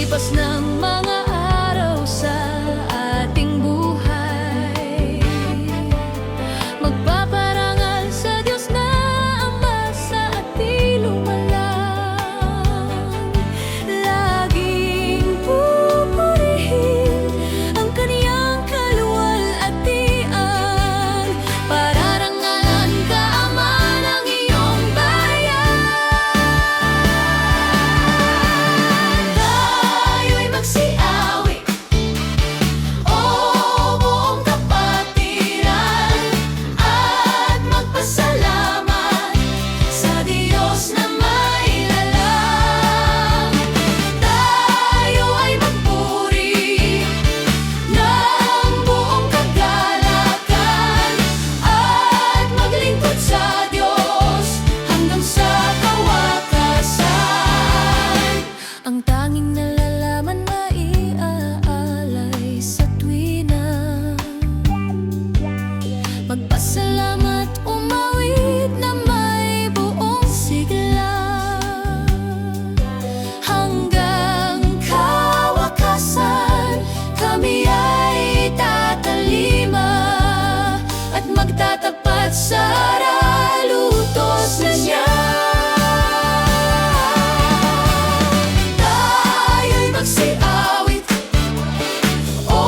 paglipas ng mga araw sa ating buhay, magpaparangal sa Diyos na Ama sa ating lumalang. Laging pupurihin ang Kaniyang kaluwalhatian, pararangalan ka, Ama ng iyong bayan. Tayo'y magsiawit, o buong kapatiran, at magpasalamat sa Diyos na may lalang. Tayo ay magpuri ng buong kagalakan, at maglingkod sa Diyos hanggang sa kawakasan. Ang tanging nalalaman maiaalay sa tuwina, magpasalamat, umawit na may buong sigla, hanggang kawakasan kami ay tatalima at magtatapat sa ralutos na niya. Tayo'y magsiawit, o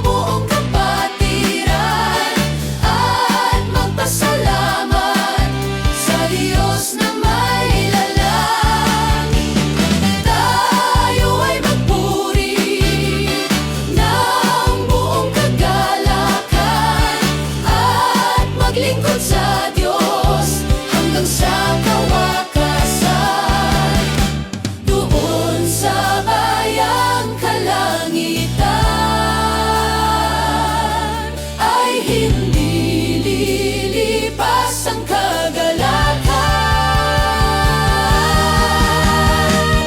buong kapatiran, at magpasalamat sa Diyos na may lalang. Tayo ay magpuri ng buong kagalakan, at maglingkod sa Diyos hanggang sa kawakasan. Doon sa bayang kalangitan ay hindi lilipas ang kagalakan.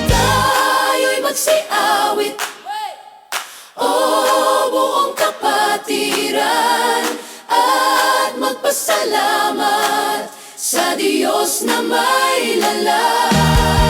Tayo'y magsiawit, o buong kapatiran, at magpasalamat sa Diyos na may lalang.